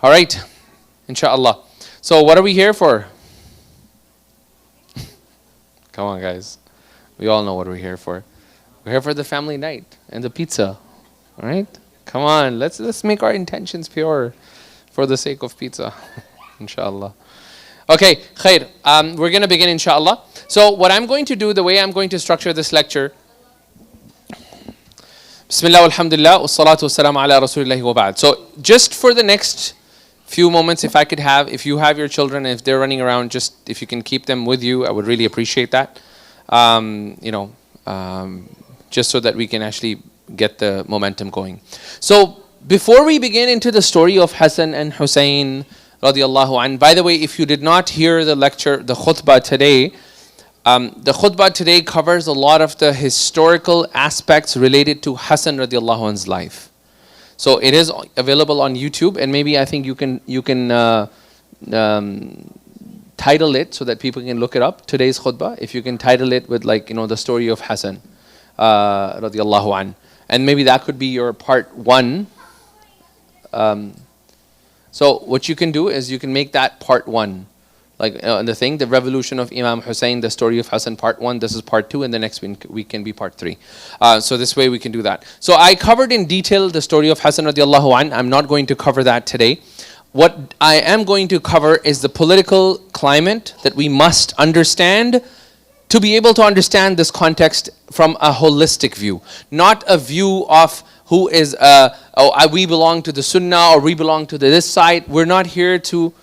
All right, inshallah. So what are we here for? Come on, guys. We all know what we're here for. We're here for the family night and the pizza. All right? Come on, let's make our intentions pure for the sake of pizza. Inshallah. Okay, khair. We're going to begin, inshallah. So what I'm going to do, the way I'm going to structure this lecture, Bismillah, alhamdulillah, wassalatu wassalamu ala rasulillahi wa ba'd. So just for the next few moments, if you have your children, if they're running around, just if you can keep them with you, I would really appreciate that. Just so that we can actually get the momentum going. So before we begin into the story of Hassan and Hussain radiallahu an, by the way, if you did not hear the lecture, the khutbah today, the khutbah today covers a lot of the historical aspects related to Hassan radiallahu an's life. So it is available on YouTube, and maybe I think you can title it so that people can look it up. Today's khutbah, if you can title it with the story of Hassan radiallahu an, and maybe that could be your part 1. So what you can do is you can make that part 1. The revolution of Imam Hussain, the story of Hassan, part 1, this is part 2, and the next week can be part 3. So this way we can do that. So I covered in detail the story of Hassan radiallahu an. I'm not going to cover that today. What I am going to cover is the political climate that we must understand to be able to understand this context from a holistic view. Not a view of who is, we belong to the Sunnah or we belong to this side. We're not here to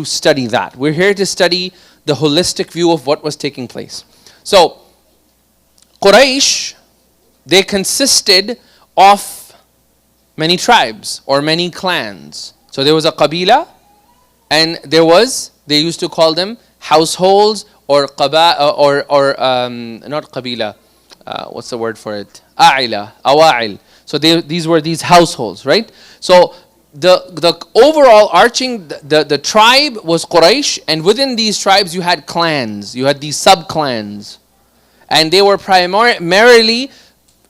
study that. We're here to study the holistic view of what was taking place. So, Quraysh, they consisted of many tribes or many clans. So there was a qabila, and they used to call them households or not qabila, what's the word for it? A'ila, awa'il. So these were these households, right? So the overall the tribe was Quraysh, and within these tribes you had clans, you had these sub-clans, and they were primarily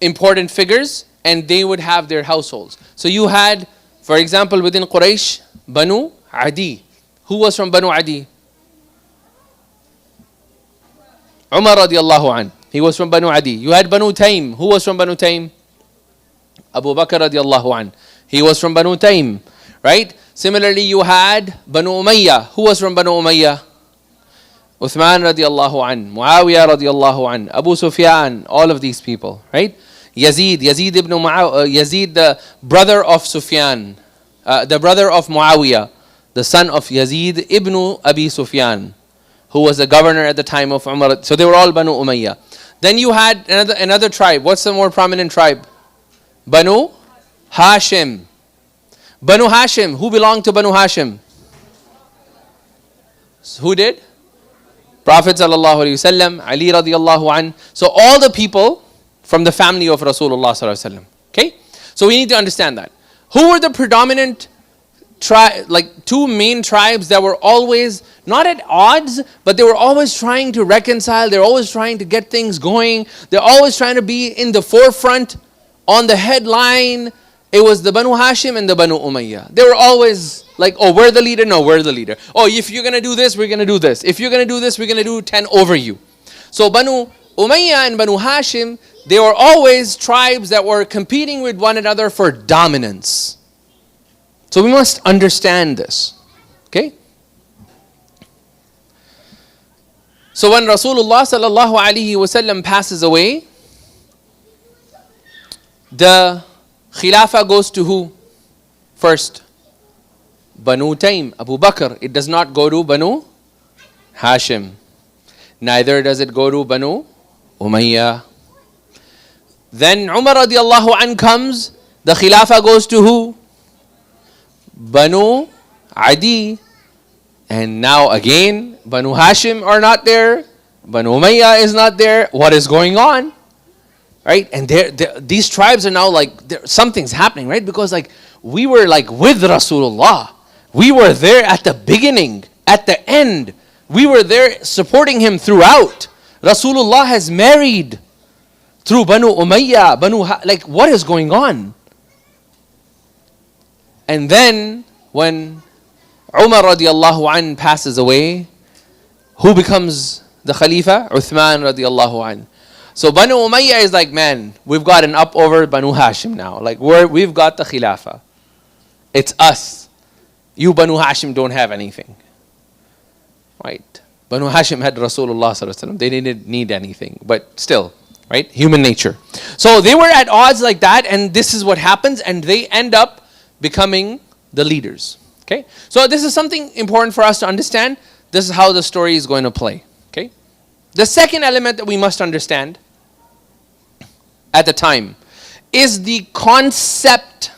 important figures, and they would have their households. So you had, for example, within Quraysh, Banu Adi. Who was from Banu Adi? Umar radiallahu an. He was from Banu Adi. You had Banu Taym. Who was from Banu Taym? Abu Bakr radiallahu an. He was from Banu Taym, right? Similarly, you had Banu Umayyah. Who was from Banu Umayyah? Uthman radiallahu an, Muawiyah radiallahu an, Abu Sufyan, all of these people, right? Yazid, the brother of Sufyan, the brother of Muawiyah, the son of Yazid ibn Abi Sufyan, who was the governor at the time of Umar. So they were all Banu Umayyah. Then you had another tribe. What's the more prominent tribe? Banu Hashim. Banu Hashim. Who belonged to Banu Hashim? Who did? Prophet sallallahu alaihi wasallam, Ali radiallahu an. So all the people from the family of Rasulullah sallallahu alaihi wasallam. Okay? So we need to understand that. Who were the predominant two main tribes that were always not at odds, but they were always trying to reconcile, they're always trying to get things going, they're always trying to be in the forefront, on the headline? It was the Banu Hashim and the Banu Umayyah. They were always like, oh, we're the leader, no, we're the leader. Oh, if you're going to do this, we're going to do this. If you're going to do this, we're going to do 10 over you. So Banu Umayyah and Banu Hashim, they were always tribes that were competing with one another for dominance. So we must understand this. Okay? So when Rasulullah sallallahu alaihi wasallam passes away, the Khilafah goes to who? First, Banu Taym, Abu Bakr. It does not go to Banu Hashim. Neither does it go to Banu Umayyah. Then Umar radiallahu an comes, the Khilafah goes to who? Banu Adi. And now again, Banu Hashim are not there. Banu Umayyah is not there. What is going on? Right? And these tribes are now something's happening, right? Because we were with Rasulullah. We were there at the beginning, at the end. We were there supporting him throughout. Rasulullah has married through Banu Umayyah, what is going on? And then when Umar radiallahu an passes away. Who becomes the Khalifa? Uthman radiallahu an. So Banu Umayyah is like, man, we've got an up over Banu Hashim now. Like we've got the Khilafah. It's us. You Banu Hashim don't have anything. Right? Banu Hashim had Rasulullah sallallahu alaihi wasallam. They didn't need anything. But still, right? Human nature. So they were at odds like that, and this is what happens, and they end up becoming the leaders. Okay? So this is something important for us to understand. This is how the story is going to play. Okay? The second element that we must understand at the time is the concept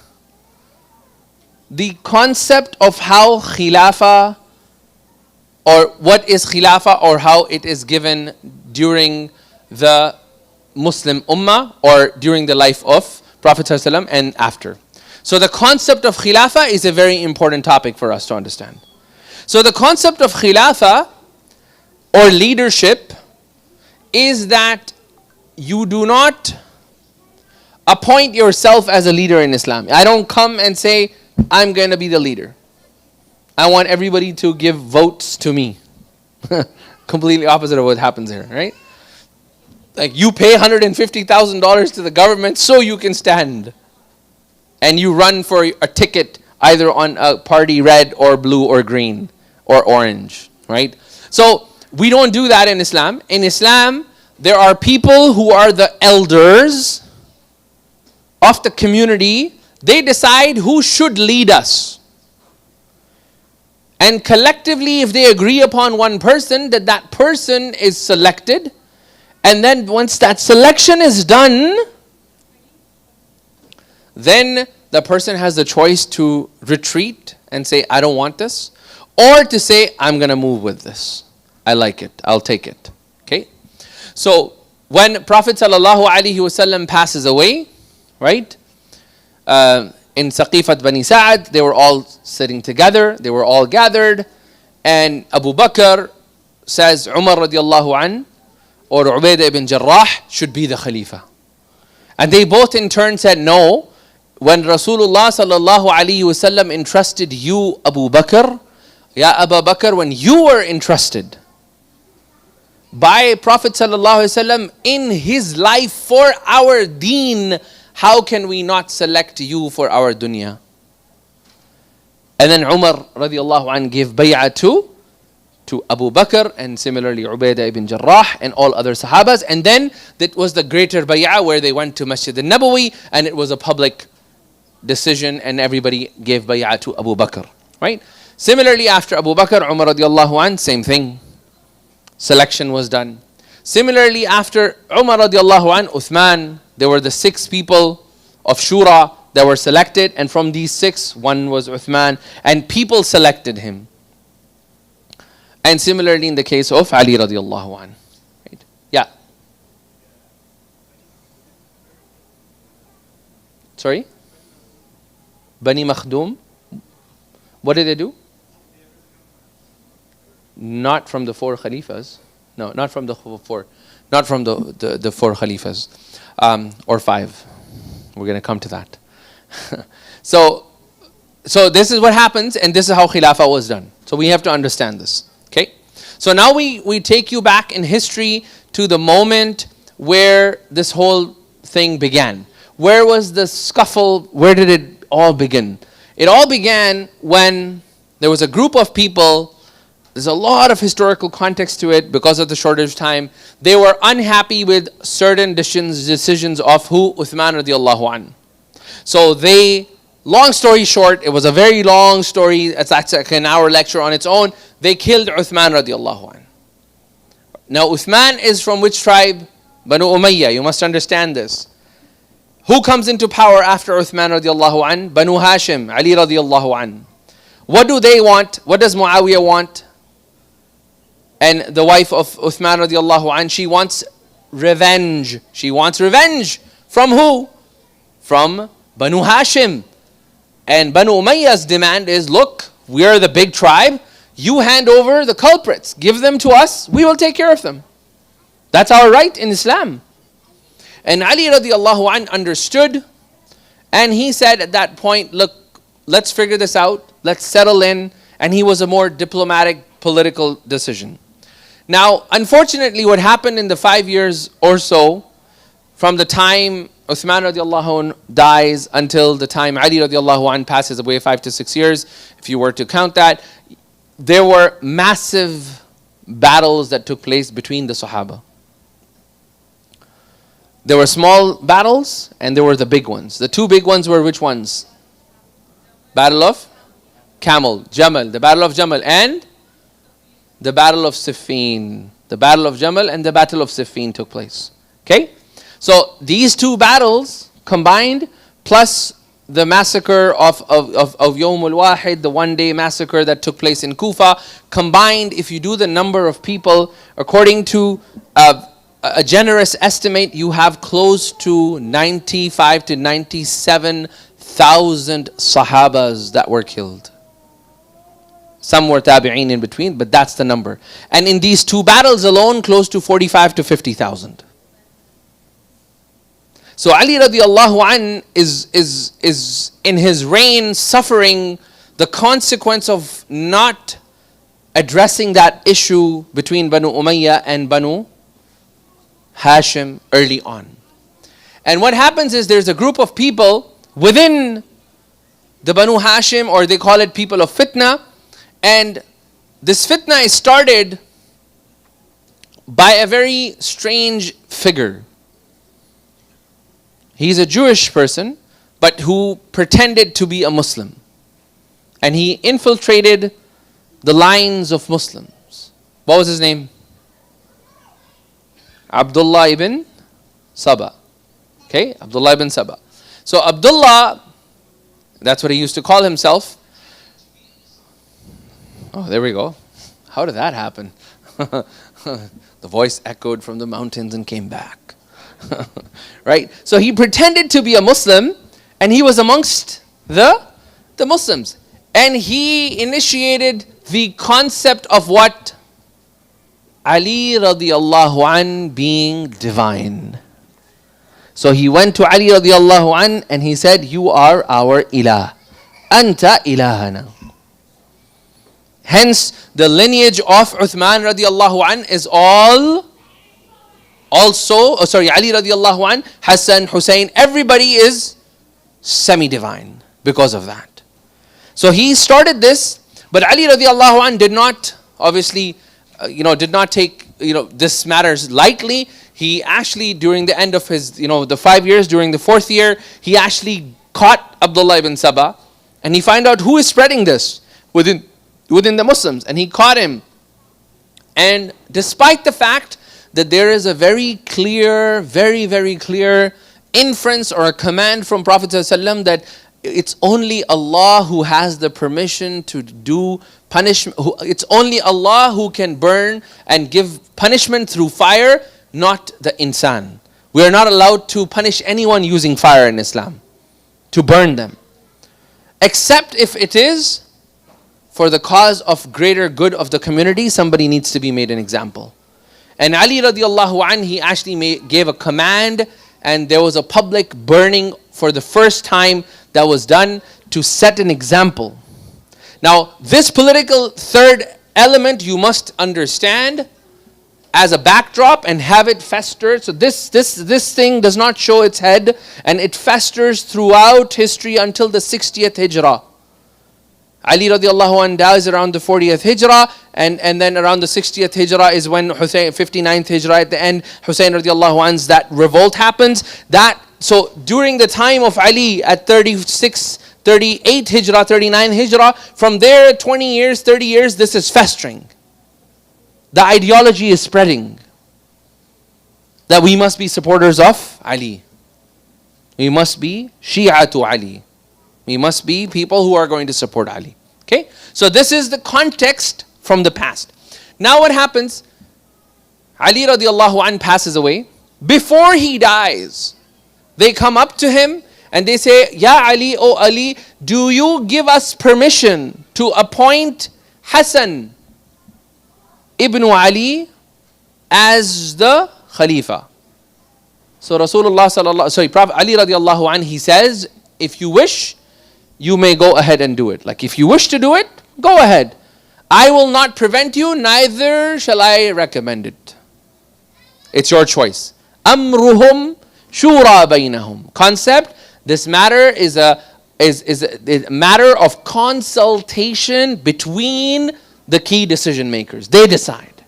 of how Khilafah, or what is Khilafah, or how it is given during the Muslim Ummah or during the life of Prophet ﷺ and after. So the concept of Khilafah is a very important topic for us to understand. So the concept of Khilafah or leadership is that you do not appoint yourself as a leader in Islam. I don't come and say, I'm going to be the leader. I want everybody to give votes to me. Completely opposite of what happens here, right? Like you pay $150,000 to the government so you can stand. And you run for a ticket either on a party red or blue or green or orange, right? So we don't do that in Islam. In Islam, there are people who are the elders of the community. They decide who should lead us. And collectively, if they agree upon one person, that person is selected. And then once that selection is done, then the person has the choice to retreat and say, I don't want this. Or to say, I'm going to move with this. I like it. I'll take it. Okay? So when Prophet ﷺ passes away, right? In Saqifat Bani Sa'ad, they were all sitting together. They were all gathered. And Abu Bakr says, Umar radiallahu an or Ubaidah ibn Jarrah should be the Khalifa. And they both in turn said, no. When Rasulullah sallallahu alaihi wasallam entrusted you, Abu Bakr, Ya Abu Bakr, when you were entrusted by Prophet sallallahu alaihi wasallam in his life for our deen, how can we not select you for our dunya? And then Umar radiallahu anh gave bay'ah to Abu Bakr, and similarly Ubaidah ibn Jarrah and all other Sahabas. And then that was the greater bay'ah where they went to Masjid al-Nabawi, and it was a public decision and everybody gave bay'ah to Abu Bakr. Right? Similarly after Abu Bakr, Umar radiallahu anh, same thing. Selection was done. Similarly after Umar radiallahu anh, Uthman, there were the 6 people of Shura that were selected, and from these 6, one was Uthman, and people selected him. And similarly in the case of Ali radiallahu anh. Right? Yeah. Sorry? Bani Makhdum. What did they do? Not from the 4 Khalifas. No, not from the 4. Not from the 4 Khalifas. Or 5. We're going to come to that. So this is what happens, and this is how Khilafah was done. So we have to understand this. Okay? So now we take you back in history to the moment where this whole thing began. Where was the scuffle? Where did it all begin? It all began when there was a group of people. There's a lot of historical context to it because of the shortage of time. They were unhappy with certain decisions of who? Uthman radiallahu an. So long story short, it was a very long story. It's like an hour lecture on its own. They killed Uthman radiallahu an. Now Uthman is from which tribe? Banu Umayyah. You must understand this. Who comes into power after Uthman radiallahu an? Banu Hashim, Ali radiallahu an. What do they want? What does Muawiyah want? And the wife of Uthman radiallahu an, she wants revenge. She wants revenge. From who? From Banu Hashim. And Banu Umayyah's demand is, look, we're the big tribe. You hand over the culprits. Give them to us. We will take care of them. That's our right in Islam. And Ali radiallahu an understood. And he said at that point, look, let's figure this out. Let's settle in. And he was a more diplomatic, political decision. Now, unfortunately, what happened in the 5 years or so, from the time Uthman radiallahu anh dies until the time Ali radiallahu anh passes away, 5 to 6 years, if you were to count that, there were massive battles that took place between the Sahaba. There were small battles and there were the big ones. The two big ones were which ones? Battle of Camel, Jamal, the Battle of Jamal, and the Battle of Siffin. The Battle of Jamal and the Battle of Siffin took place. Okay? So these two battles combined, plus the massacre of Yawm al-Wahid, the one-day massacre that took place in Kufa, combined, if you do the number of people, according to a generous estimate, you have close to 95 to 97,000 Sahabas that were killed. Some were tabi'een in between, but that's the number. And in these two battles alone, close to 45 to 50,000. So Ali radiallahu anh is in his reign suffering the consequence of not addressing that issue between Banu Umayyah and Banu Hashim early on. And what happens is there's a group of people within the Banu Hashim, or they call it people of fitna, and this fitna is started by a very strange figure. He's a Jewish person, but who pretended to be a Muslim. And he infiltrated the lines of Muslims. What was his name? Abdullah Ibn Saba. Okay, Abdullah Ibn Saba. So Abdullah, that's what he used to call himself. Oh, there we go. How did that happen? The voice echoed from the mountains and came back. Right? So he pretended to be a Muslim, and he was amongst the Muslims. And he initiated the concept of what? Ali radiallahu an being divine. So he went to Ali radiallahu an and he said, "You are our ilah. Anta ilahana." Hence, the lineage of Uthman radiallahu an is Ali radiallahu an, Hassan, Hussain, everybody is semi-divine because of that. So he started this, but Ali radiallahu an did not, obviously, did not take, this matters lightly. He actually, during the end of his, the 5 years, during the 4th year, he actually caught Abdullah ibn Saba, and he found out who is spreading this within the Muslims, and he caught him. And despite the fact that there is a very clear, very, very clear inference or a command from Prophet ﷺ that it's only Allah who has the permission to do punishment. It's only Allah who can burn and give punishment through fire, not the insan. We are not allowed to punish anyone using fire in Islam, to burn them, except if it is for the cause of greater good of the community. Somebody needs to be made an example. And Ali radiallahu anh, he actually gave a command, and there was a public burning for the first time that was done to set an example. Now, this political third element you must understand as a backdrop and have it fester. So this thing does not show its head, and it festers throughout history until the 60th Hijrah. Ali radiallahu anh dies around the 40th Hijrah, and then around the 60th Hijrah is when Hussain, 59th Hijrah at the end, Hussain radiallahu anh's that revolt happens. So during the time of Ali at 36, 38 Hijrah, 39 Hijrah, from there 20 years, 30 years, this is festering. The ideology is spreading that we must be supporters of Ali. We must be Shi'atu Ali. We must be people who are going to support Ali. Okay? So this is the context from the past. Now what happens? Ali radiallahu anh passes away. Before he dies, they come up to him and they say, "Ya Ali, O Ali, do you give us permission to appoint Hassan ibn Ali as the Khalifa?" So Prophet Ali radiallahu anh, he says, "If you wish, you may go ahead and do it." Like, if you wish to do it, Go ahead. I will not prevent you, neither shall I recommend it. It's your choice. Amruhum shura bainahum. Concept, this matter is a matter of consultation between the key decision makers. They decide.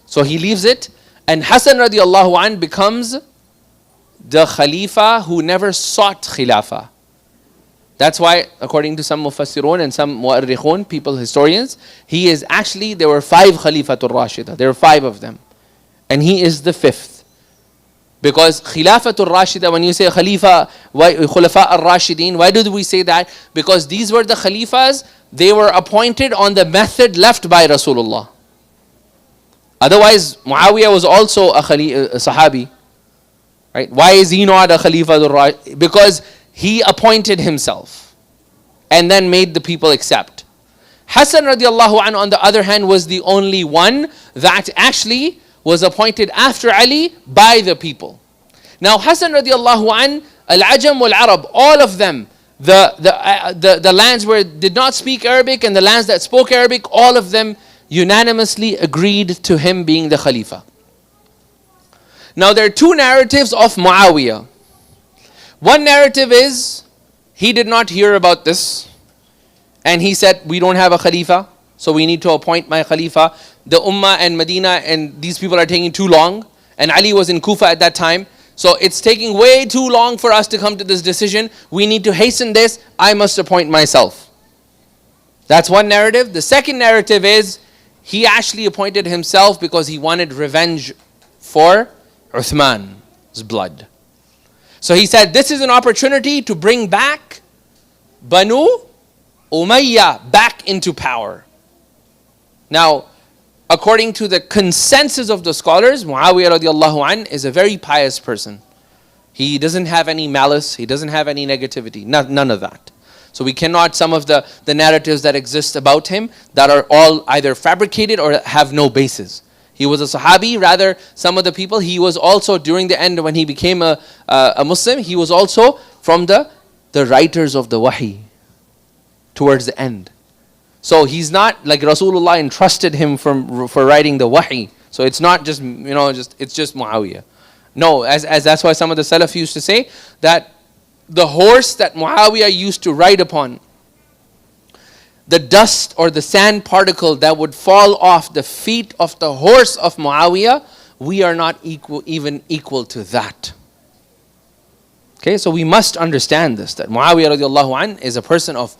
So he leaves it, and Hassan radiallahu anh becomes the Khalifa who never sought Khilafah. That's why, according to some Mufassirun and some Mu'arrikhun, people, historians, he is actually, there were 5 Khalifatul Rashida. There were 5 of them. And he is the 5th. Because Khilafatul Rashida, when you say Khalifa, Khulafa al-Rashidin, why do we say that? Because these were the Khalifas, they were appointed on the method left by Rasulullah. Otherwise, Muawiyah was also a Sahabi. Right? Why is he not a Khalifa? Because he appointed himself and then made the people accept. Hassan radiallahu anhu, on the other hand, was the only one that actually was appointed after Ali by the people. Now Hassan radiallahu anhu, Al-Ajam wal-Arab, all of them, the lands where did not speak Arabic and the lands that spoke Arabic, all of them unanimously agreed to him being the Khalifa. Now there are 2 narratives of Muawiyah. One narrative is, he did not hear about this, and he said, we don't have a Khalifa, so we need to appoint my Khalifa. The Ummah and Medina and these people are taking too long, and Ali was in Kufa at that time, so it's taking way too long for us to come to this decision. We need to hasten this, I must appoint myself. That's one narrative. The second narrative is, he actually appointed himself because he wanted revenge for Uthman's blood. So he said, this is an opportunity to bring back Banu Umayyah back into power. Now, according to the consensus of the scholars, Muawiyah radiallahu anh is a very pious person. He doesn't have any malice, he doesn't have any negativity, none of that. So we cannot, some of the narratives that exist about him that are all either fabricated or have no basis. He was a Sahabi, rather some of the people, he was also during the end when he became a Muslim, he was also from the writers of the Wahi towards the end. So he's not like Rasulullah entrusted him for writing the Wahi. So it's not just, it's just Muawiyah. No, as that's why some of the Salaf used to say that the horse that Muawiyah used to ride upon, the dust or the sand particle that would fall off the feet of the horse of Muawiyah, we are not even equal to that. Okay, so we must understand this, that Muawiyah radiallahu an is a person of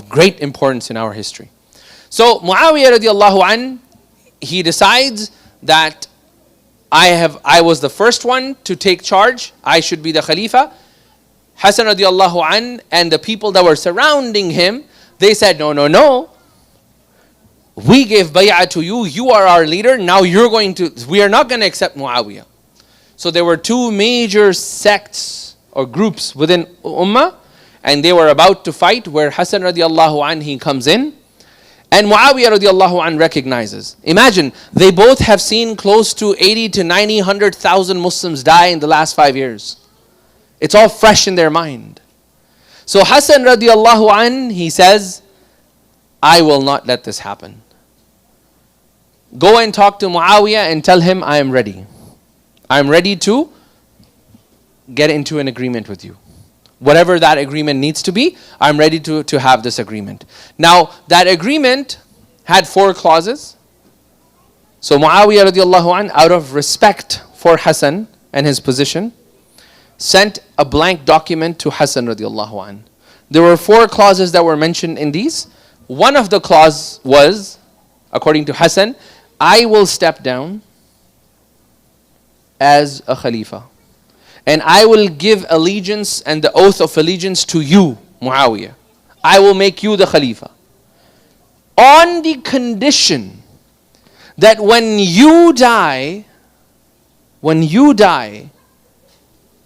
great importance in our history. So Muawiyah radiallahu an, he decides that I was the first one to take charge, I should be the Khalifa. Hassan radiallahu an and the people that were surrounding him, they said, no. We gave bay'ah to you. You are our leader. Now we are not going to accept Muawiyah. So there were 2 major sects or groups within Ummah, and they were about to fight, where Hassan radiallahu anh, he comes in, and Muawiyah radiallahu anh recognizes. Imagine, they both have seen close to 80 to 90, 100,000 Muslims die in the last 5 years. It's all fresh in their mind. So Hassan radiallahu anh, he says, I will not let this happen. Go and talk to Muawiyah and tell him I am ready. I am ready to get into an agreement with you. Whatever that agreement needs to be, I'm ready to have this agreement. Now, that agreement had 4 clauses. So Muawiyah radiallahu anh, out of respect for Hassan and his position, sent a blank document to Hassan radiallahu anh. There were 4 clauses that were mentioned in these. One of the clause was, according to Hassan, I will step down as a Khalifa, and I will give allegiance and the oath of allegiance to you, Muawiyah. I will make you the Khalifa, on the condition that when you die,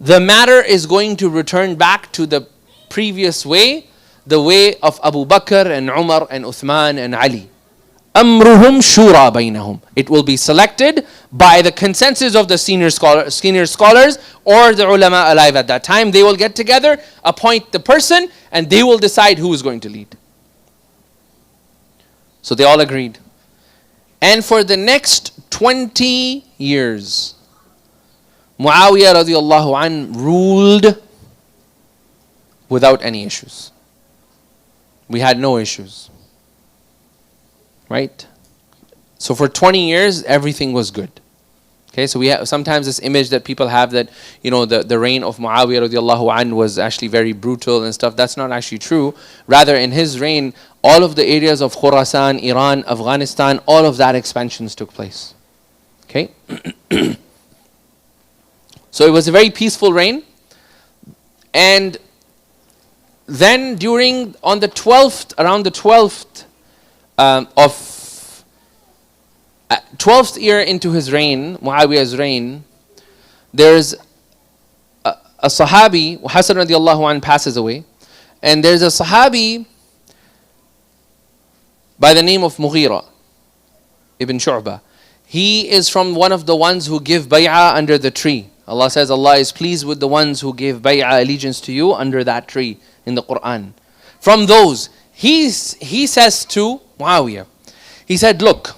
the matter is going to return back to the previous way, the way of Abu Bakr and Umar and Uthman and Ali. Amruhum shura bainahum. It will be selected by the consensus of the senior scholars or the ulama alive at that time. They will get together, appoint the person, and they will decide who is going to lead. So they all agreed. And for the next 20 years, Muawiyah radiallahu an ruled without any issues. We had no issues. Right? So for 20 years, everything was good. Okay, so we have sometimes this image that people have that, the reign of Muawiyah radiallahu an was actually very brutal and stuff. That's not actually true. Rather, in his reign, all of the areas of Khurasan, Iran, Afghanistan, all of that expansions took place. Okay? So it was a very peaceful reign. And then around the 12th of 12th year into his reign, Muawiyah's reign, there's a Sahabi, Hassan radiallahu anh passes away, and there's a Sahabi by the name of Mughira ibn Shu'bah. He is from one of the ones who give bay'ah under the tree. Allah says Allah is pleased with the ones who give bay'ah, allegiance to you under that tree in the Quran. From those, he says to Muawiyah, he said, look,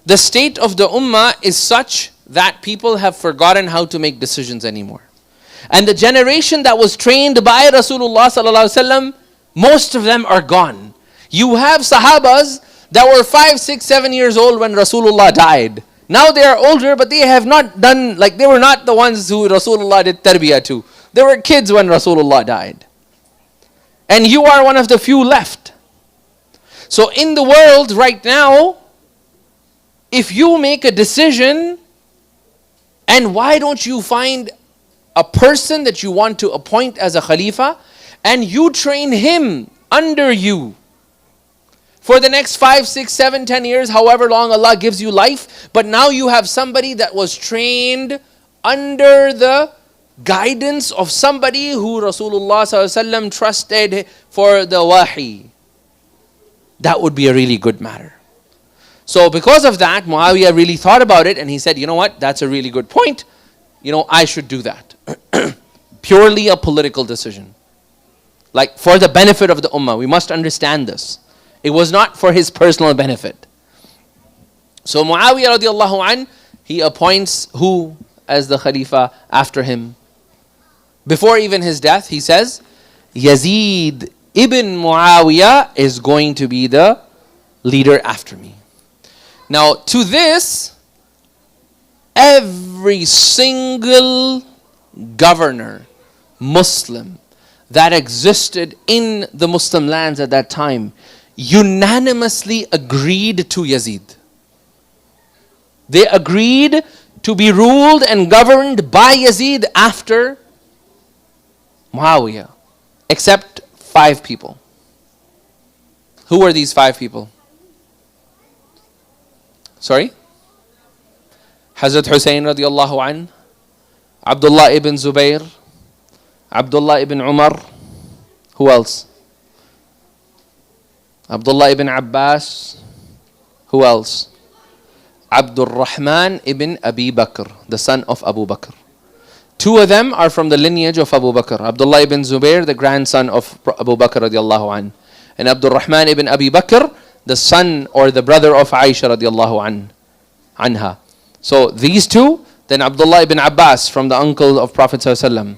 the state of the ummah is such that people have forgotten how to make decisions anymore. And the generation that was trained by Rasulullah sallallahu alaihi wasallam, most of them are gone. You have Sahabas that were 5, 6, 7 years old when Rasulullah died. Now they are older, but they have not done, they were not the ones who Rasulullah did tarbiyah to. They were kids when Rasulullah died. And you are one of the few left. So in the world right now, if you make a decision, and why don't you find a person that you want to appoint as a Khalifa, and you train him under you for the next 5, 6, 7, 10 years, however long Allah gives you life, but now you have somebody that was trained under the guidance of somebody who Rasulullah ﷺ trusted for the wahi. That would be a really good matter. So because of that, Muawiyah really thought about it and he said, you know what, that's a really good point. I should do that. Purely a political decision. For the benefit of the ummah. We must understand this. It was not for his personal benefit. So Muawiyah radiallahu an, he appoints who as the Khalifa after him? Before even his death, he says, Yazid ibn Muawiyah is going to be the leader after me. Now, to this, every single governor, Muslim, that existed in the Muslim lands at that time, unanimously agreed to Yazid. They agreed to be ruled and governed by Yazid after Muawiyah, except 5 people. Who were these 5 people? Sorry? Hazrat Hussain radiallahu an, Abdullah Ibn Zubair, Abdullah Ibn Umar. Who else? Abdullah Ibn Abbas. Who else? Abdul Rahman Ibn Abi Bakr, the son of Abu Bakr. 2 of them are from the lineage of Abu Bakr. Abdullah Ibn Zubair, the grandson of Abu Bakr radiallahu an, and Abdul Rahman Ibn Abi Bakr, the son or the brother of Aisha radiallahu anha. So these 2, then Abdullah ibn Abbas from the uncle of Prophet sallallahu alaihi wasallam,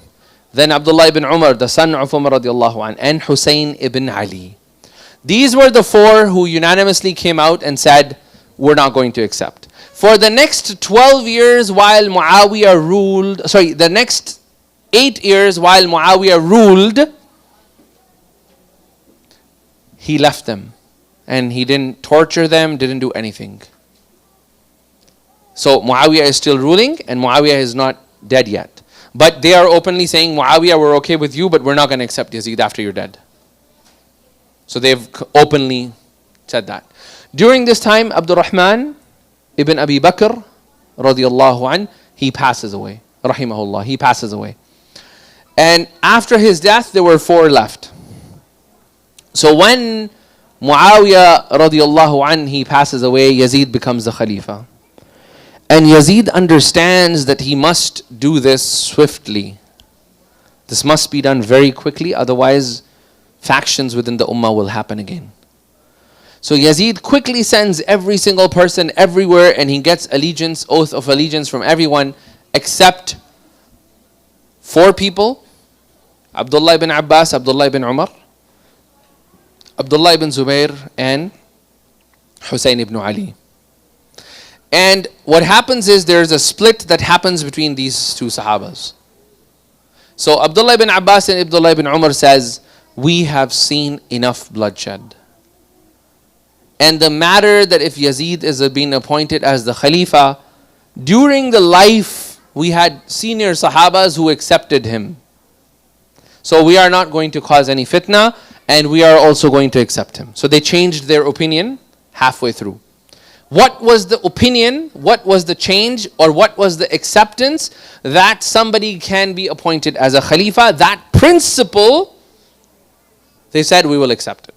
then Abdullah ibn Umar, the son of Umar radiallahu an, and Hussain ibn Ali. These were the 4 who unanimously came out and said, we're not going to accept. For the next 12 years while Muawiyah ruled, the next 8 years while Muawiyah ruled, he left them. And he didn't torture them, didn't do anything. So Muawiyah is still ruling and Muawiyah is not dead yet. But they are openly saying, Muawiyah, we're okay with you, but we're not going to accept Yazid after you're dead. So they've openly said that. During this time, Abdul Rahman Ibn Abi Bakr radiallahu an, he passes away. Rahimahullah, he passes away. And after his death, there were 4 left. So when Muawiyah radiallahu an, he passes away, Yazid becomes the Khalifa. And Yazid understands that he must do this swiftly. This must be done very quickly, otherwise factions within the ummah will happen again. So Yazid quickly sends every single person everywhere, and he gets oath of allegiance from everyone except 4 people: Abdullah ibn Abbas, Abdullah ibn Umar, Abdullah ibn Zubair, and Hussain ibn Ali. And what happens is there's a split that happens between these 2 Sahabas. So Abdullah ibn Abbas and Abdullah ibn Umar says, we have seen enough bloodshed. And the matter that if Yazid is being appointed as the Khalifa, during the life we had senior Sahabas who accepted him. So we are not going to cause any fitna, and we are also going to accept him. So they changed their opinion halfway through. What was the opinion? What was the change? Or what was the acceptance that somebody can be appointed as a Khalifa? That principle, they said, we will accept it.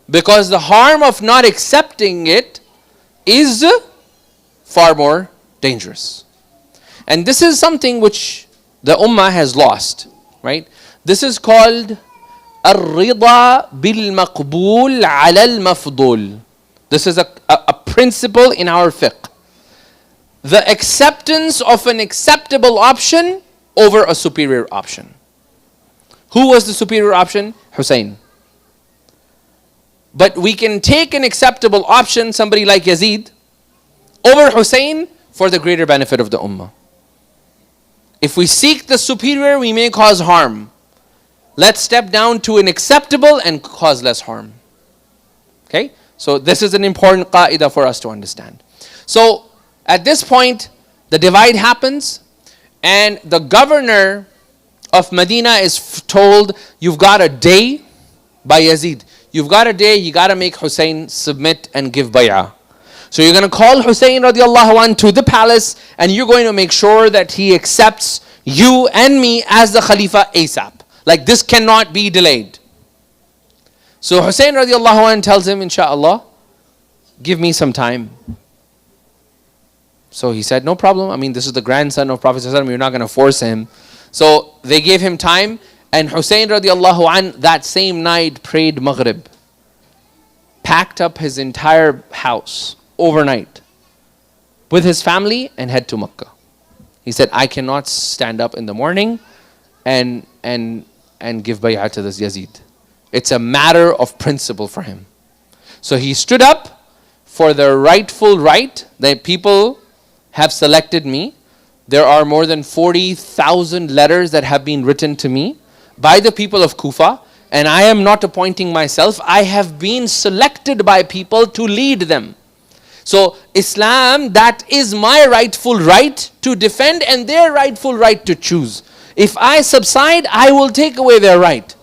Because the harm of not accepting it is far more dangerous. And this is something which the Ummah has lost, right? This is called الرضا بالمقبول على المفضول. This is a principle in our fiqh. The acceptance of an acceptable option over a superior option. Who was the superior option? Hussein. But we can take an acceptable option, somebody like Yazid, over Hussein for the greater benefit of the Ummah. If we seek the superior, we may cause harm. Let's step down to an acceptable and cause less harm. Okay? So this is an important qaida for us to understand. So at this point, the divide happens, and the governor of Medina is told, you've got a day by Yazid. You've got a day, you got to make Hussein submit and give bay'ah. So you're going to call Hussein radiallahu anh to the palace, and you're going to make sure that he accepts you and me as the Khalifa ASAP. Like, this cannot be delayed. So Hussein radiallahu anh tells him, inshallah, give me some time. So he said, no problem. I mean, this is the grandson of Prophet ﷺ. You're not going to force him. So they gave him time. And Hussein radiallahu anh that same night prayed Maghrib. Packed up his entire house overnight with his family and head to Makkah. He said, I cannot stand up in the morning and give bay'ah to this Yazid. It's a matter of principle for him. So he stood up for the rightful right that people have selected me. There are more than 40,000 letters that have been written to me by the people of Kufa, and I am not appointing myself. I have been selected by people to lead them. So Islam, that is my rightful right to defend and their rightful right to choose. If I subside, I will take away their right.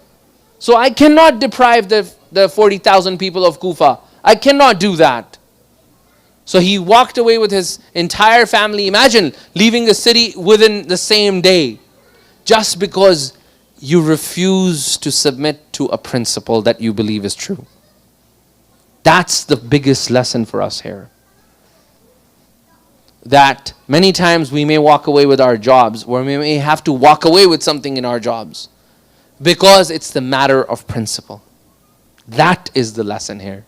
So I cannot deprive the 40,000 people of Kufa. I cannot do that. So he walked away with his entire family. Imagine leaving the city within the same day, just because you refuse to submit to a principle that you believe is true. That's the biggest lesson for us here. That many times we may walk away with our jobs, or we may have to walk away with something in our jobs, because it's the matter of principle. That is the lesson here.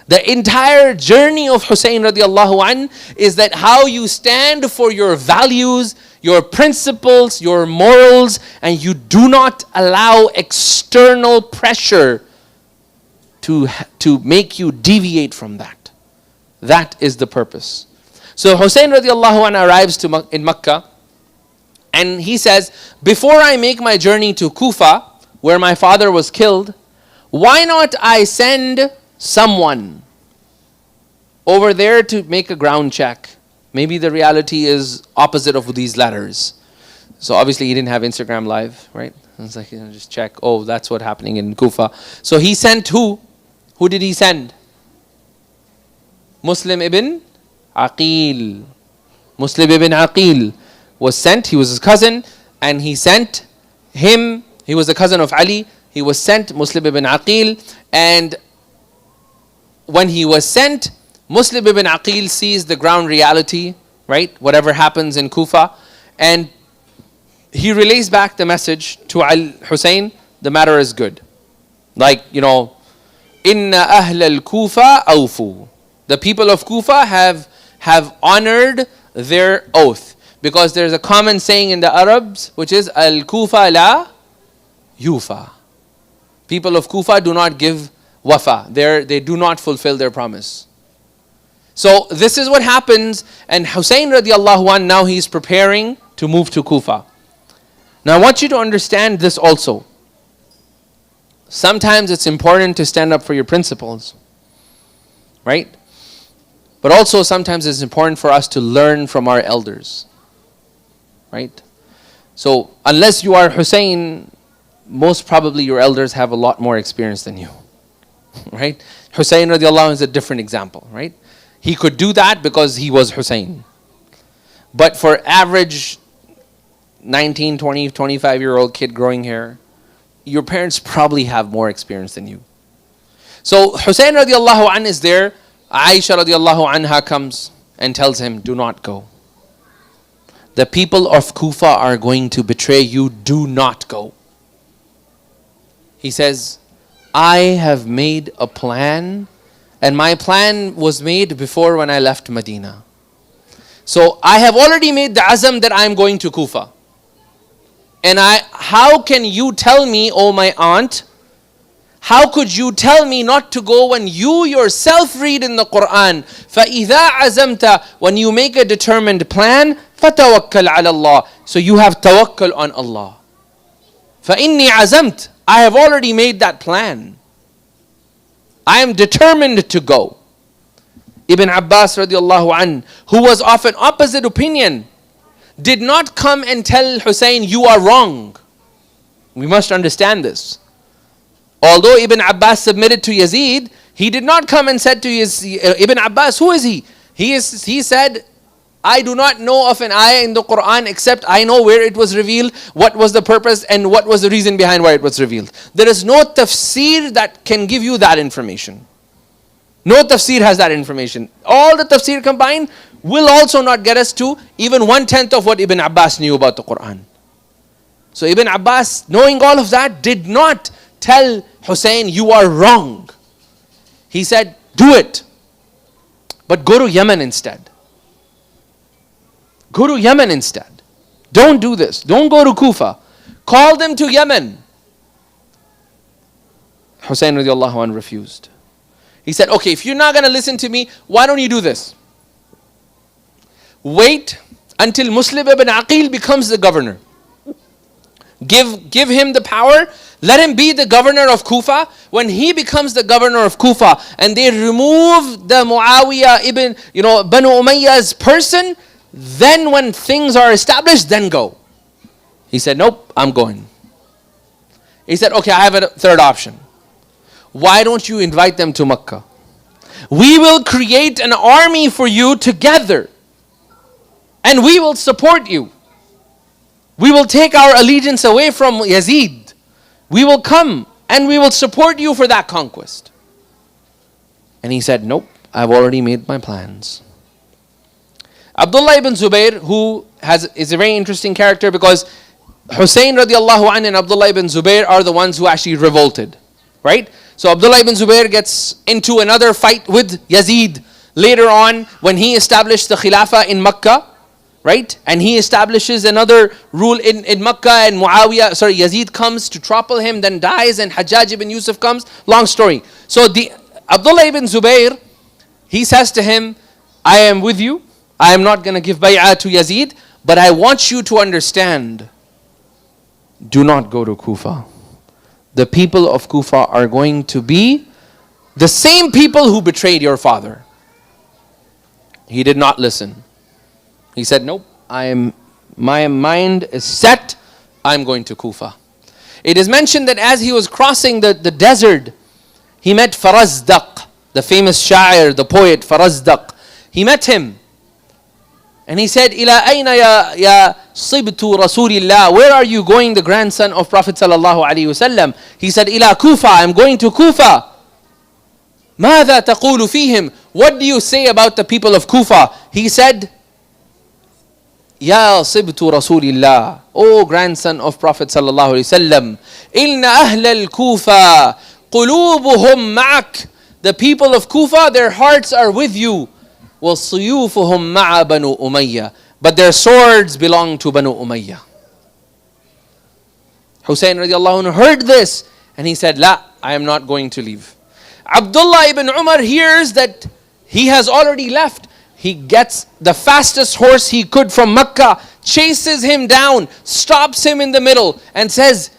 The entire journey of Hussein radiallahu anh is that how you stand for your values, your principles, your morals, and you do not allow external pressure to make you deviate from that. That is the purpose. So Hussein radiallahu anh arrives in Makkah, and he says, before I make my journey to Kufa, where my father was killed, why not I send someone over there to make a ground check? Maybe the reality is opposite of these letters. So obviously he didn't have Instagram Live, right? It's like, just check. Oh, that's what's happening in Kufa. So he sent who? Who did he send? Muslim ibn Aqil. Muslim ibn Aqil was sent. He was his cousin, and he sent him. He was the cousin of Ali. He was sent, Muslim ibn Aqil, and when he was sent, Muslim ibn Aqil sees the ground reality, right? Whatever happens in Kufa, and he relays back the message to Hussein, the matter is good. Like, Inna ahl al-Kufa awfu. The people of Kufa have honored their oath. Because there's a common saying in the Arabs, which is al-Kufa la yufa. People of Kufa do not give wafa. They do not fulfill their promise. So this is what happens. And Hussain radiallahu anh, now he's preparing to move to Kufa. Now I want you to understand this also. Sometimes it's important to stand up for your principles. Right? But also sometimes it's important for us to learn from our elders. Right? So unless you are Hussain, most probably your elders have a lot more experience than you. Right? Hussain radiallahu anh is a different example. Right? He could do that because he was Hussain. But for average 19, 20, 25-year-old kid growing hair, your parents probably have more experience than you. So Hussain radiallahu anh is there. Aisha radiallahu anha comes and tells him, do not go. The people of Kufa are going to betray you. Do not go. He says, I have made a plan, and my plan was made before when I left Medina. So I have already made the azam that I am going to Kufa. And how can you tell me, oh my aunt, how could you tell me not to go when you yourself read in the Quran, فَإِذَا عَزَمْتَ, when you make a determined plan, فَتَوَكَّلْ عَلَى اللَّهِ, so you have tawakkul on Allah. فَإِنِّي عَزَمْتَ, I have already made that plan. I am determined to go. Ibn Abbas radiallahu anh, who was of an opposite opinion, did not come and tell Hussain, you are wrong. We must understand this. Although Ibn Abbas submitted to Yazid, he did not come and said to Ibn Abbas, who is he? He said, I do not know of an ayah in the Quran except I know where it was revealed, what was the purpose and what was the reason behind why it was revealed. There is no tafsir that can give you that information. No tafsir has that information. All the tafsir combined will also not get us to even 1/10 of what Ibn Abbas knew about the Quran. So Ibn Abbas, knowing all of that, did not tell Hussain, you are wrong. He said, do it. But go to Yemen instead. Go to Yemen instead. Don't do this. Don't go to Kufa. Call them to Yemen. Hussain radiallahu anh refused. He said, okay, if you're not going to listen to me, why don't you do this? Wait until Muslim ibn Aqil becomes the governor. Give him the power. Let him be the governor of Kufa. When he becomes the governor of Kufa and they remove the Muawiyah ibn, Banu Umayyah's person, then when things are established, then go. He said, nope, I'm going. He said, okay, I have a third option. Why don't you invite them to Mecca? We will create an army for you together. And we will support you. We will take our allegiance away from Yazid. We will come and we will support you for that conquest. And he said, nope, I've already made my plans. Abdullah Ibn Zubair, who is a very interesting character because Hussain radiallahu anh and Abdullah Ibn Zubair are the ones who actually revolted. Right? So Abdullah Ibn Zubair gets into another fight with Yazid later on when he established the Khilafah in Mecca. Right? And he establishes another rule in Mecca, and Yazid comes to topple him, then dies, and Hajjaj ibn Yusuf comes. Long story. So Abdullah ibn Zubair, he says to him, I am with you. I am not going to give bay'ah to Yazid, but I want you to understand, do not go to Kufa. The people of Kufa are going to be the same people who betrayed your father. He did not listen. He said, nope, my mind is set, I'm going to Kufa. It is mentioned that as he was crossing the desert, he met Farazdaq, the famous sha'ir, the poet Farazdaq. He met him. And he said, Ila ayna ya sibtu Rasulillah, where are you going, the grandson of Prophet sallallahu alaihi wasallam? He said, Ila Kufa, I'm going to Kufa. ماذا تقول فيهم? What do you say about the people of Kufa? He said, Ya sibtu Rasulillah, O grandson of Prophet sallallahu alaihi wasallam, Inna ahl al-Kufa قُلُوبُهُمْ مَعَكَ. The people of Kufa, their hearts are with you. وَصُيُوفُهُمْ مَعَ بَنُو أُمَيَّةَ. But their swords belong to Banu Umayyah. Hussain radiallahu anhu heard this and he said, La, I am not going to leave. Abdullah ibn Umar hears that he has already left. He gets the fastest horse he could from Mecca, chases him down, stops him in the middle and says,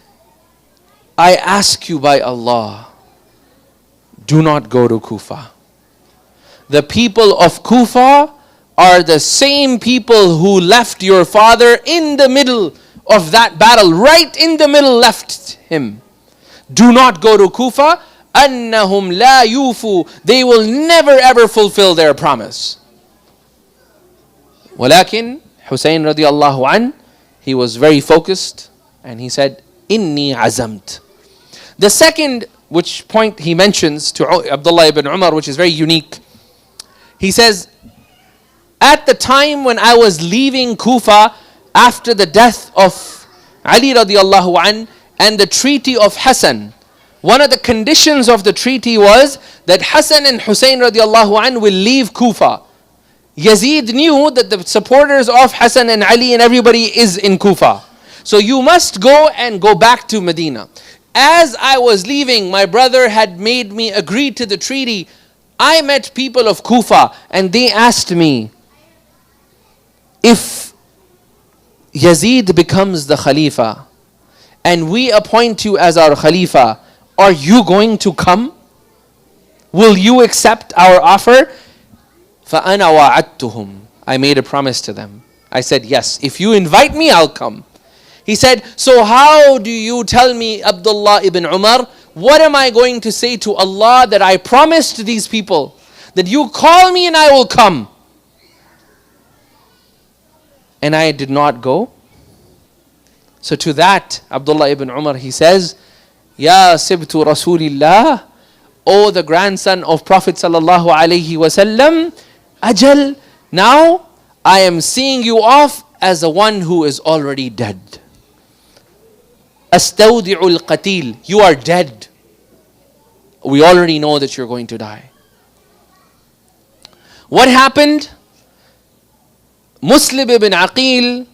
I ask you by Allah, do not go to Kufa. The people of Kufa are the same people who left your father in the middle of that battle. Right in the middle left him. Do not go to Kufa. أَنَّهُمْ لَا يُوفُوا. They will never ever fulfill their promise. ولكن Hussain radiallahu an, he was very focused and he said, إِنِّي عَزَمْتُ. The second which point he mentions to Abdullah ibn Umar, which is very unique, he says, at the time when I was leaving Kufa after the death of Ali radiallahu an and the treaty of Hassan, one of the conditions of the treaty was that Hassan and Hussain radiallahu an will leave Kufa. Yazid knew that the supporters of Hassan and Ali and everybody is in Kufa. So you must go back to Medina. As I was leaving, my brother had made me agree to the treaty. I met people of Kufa and they asked me, if Yazid becomes the Khalifa and we appoint you as our Khalifa, are you going to come? Will you accept our offer? فَأَنَا وَعَدْتُهُمْ. I made a promise to them. I said, yes, if you invite me, I'll come. He said, so how do you tell me, Abdullah ibn Umar, what am I going to say to Allah that I promised these people? That you call me and I will come. And I did not go. So to that, Abdullah ibn Umar, he says, Ya sibtu Rasulillah, O the grandson of Prophet sallallahu alaihi wasallam, Ajal, now I am seeing you off as the one who is already dead. Astawdi'ul qatil, you are dead. We already know that you're going to die. What happened? Muslim ibn Aqil,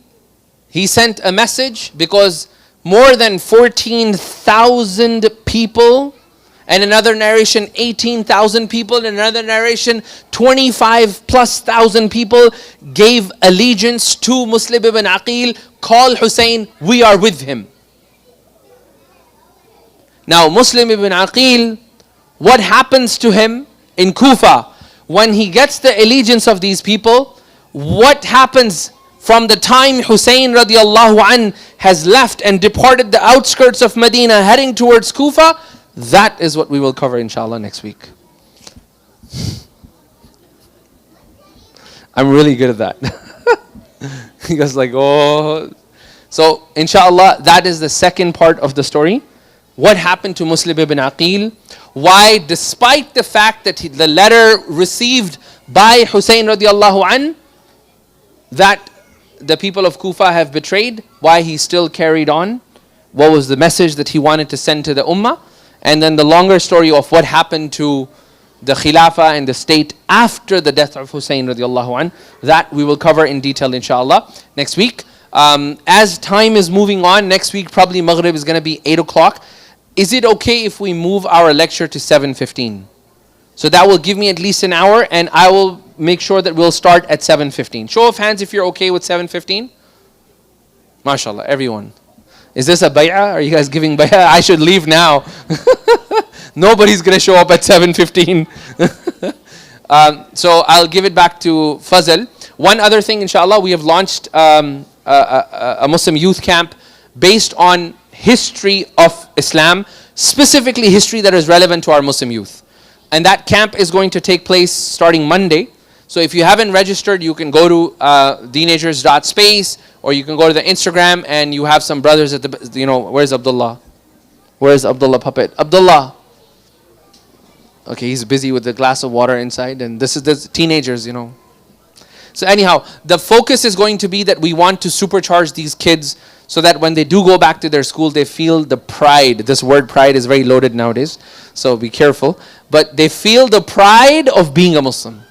he sent a message because more than 14,000 people, and another narration 18,000 people, and another narration 25 plus thousand people gave allegiance to Muslim ibn Aqil. Call Hussain, we are with him. Now Muslim ibn Aqil, what happens to him in Kufa when he gets the allegiance of these people? What happens from the time Hussain radiallahu an has left and departed the outskirts of Medina heading towards Kufa? That is what we will cover inshallah next week. I'm really good at that. He goes like, oh. So inshallah, that is the second part of the story. What happened to Muslim ibn Aqil? Why, despite the fact that the letter received by Hussain radiallahu an, that the people of Kufa have betrayed, why he still carried on? What was the message that he wanted to send to the ummah? And then the longer story of what happened to the Khilafah and the state after the death of Hussain radiallahu an, that we will cover in detail inshallah next week. As time is moving on, next week probably Maghrib is going to be 8 o'clock. Is it okay if we move our lecture to 7:15? So that will give me at least an hour, and I will make sure that we'll start at 7:15. Show of hands if you're okay with 7:15. MashaAllah, everyone. Is this a bay'ah? Are you guys giving bay'ah? I should leave now. Nobody's going to show up at 7:15. So I'll give it back to Fazal. One other thing, inshallah, we have launched a Muslim youth camp based on history of Islam, specifically history that is relevant to our Muslim youth. And that camp is going to take place starting Monday. So if you haven't registered, you can go to teenagers.space, or you can go to the Instagram, and you have some brothers at the, where's Abdullah? Where's Abdullah Puppet? Abdullah. Okay, he's busy with the glass of water inside, and this is the teenagers, So anyhow, the focus is going to be that we want to supercharge these kids so that when they do go back to their school, they feel the pride. This word pride is very loaded nowadays, so be careful. But they feel the pride of being a Muslim.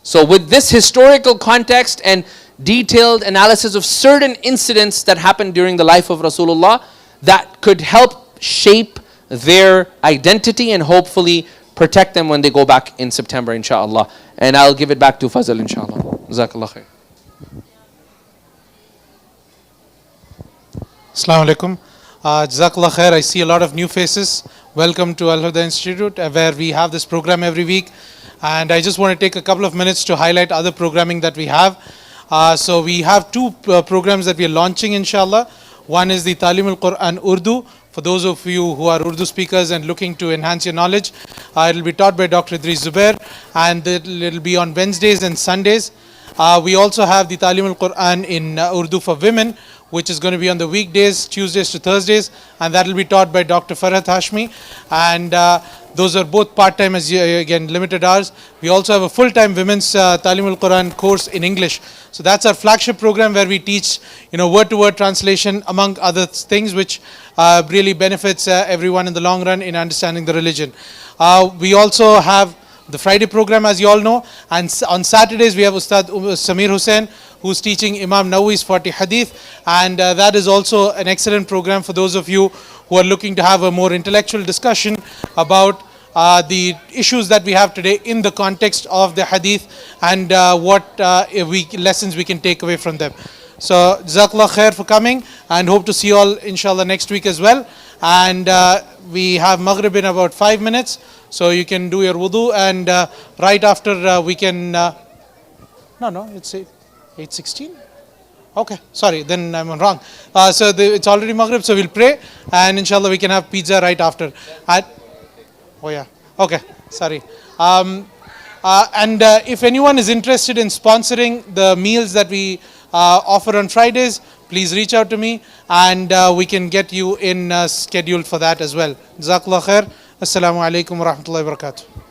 So with this historical context and detailed analysis of certain incidents that happened during the life of Rasulullah, that could help shape their identity and hopefully protect them when they go back in September, inshallah. And I'll give it back to Fazal, inshallah. Jazakallah khair. Assalamu alaikum. Jazakallah khair. I see a lot of new faces. Welcome to Al-Huda Institute, where we have this program every week. And I just want to take a couple of minutes to highlight other programming that we have. So we have two programs that we are launching, inshallah. One is the Talim al-Quran Urdu, for those of you who are Urdu speakers and looking to enhance your knowledge. It will be taught by Dr. Zubair, and it will be on Wednesdays and Sundays. We also have the Talim al-Quran in Urdu for women, which is going to be on the weekdays, Tuesdays to Thursdays, and that will be taught by Dr. Farhat Hashmi. And those are both part-time, as again, limited hours. We also have a full-time women's Talim al-Quran course in English. So that's our flagship program, where we teach, word-to-word translation, among other things, which really benefits everyone in the long run in understanding the religion. We also have the Friday program, as you all know, and on Saturdays we have Ustad Samir Hussain, who's teaching Imam Nawawi's 40 Hadith, and that is also an excellent program for those of you who are looking to have a more intellectual discussion about the issues that we have today in the context of the Hadith, and what lessons we can take away from them. So Jazakallah khair for coming, and hope to see you all inshallah next week as well. And we have Maghrib in about 5 minutes, so you can do your wudu, and right after we can it's 8:16. Okay, sorry, then I'm wrong. So it's already Maghrib, so we'll pray, and inshallah we can have pizza right after. Okay, sorry. And if anyone is interested in sponsoring the meals that we offer on Fridays, please reach out to me, and we can get you in scheduled for that as well. Jazakallah khair. Assalamu alaikum wa rahmatullahi wa barakatuh.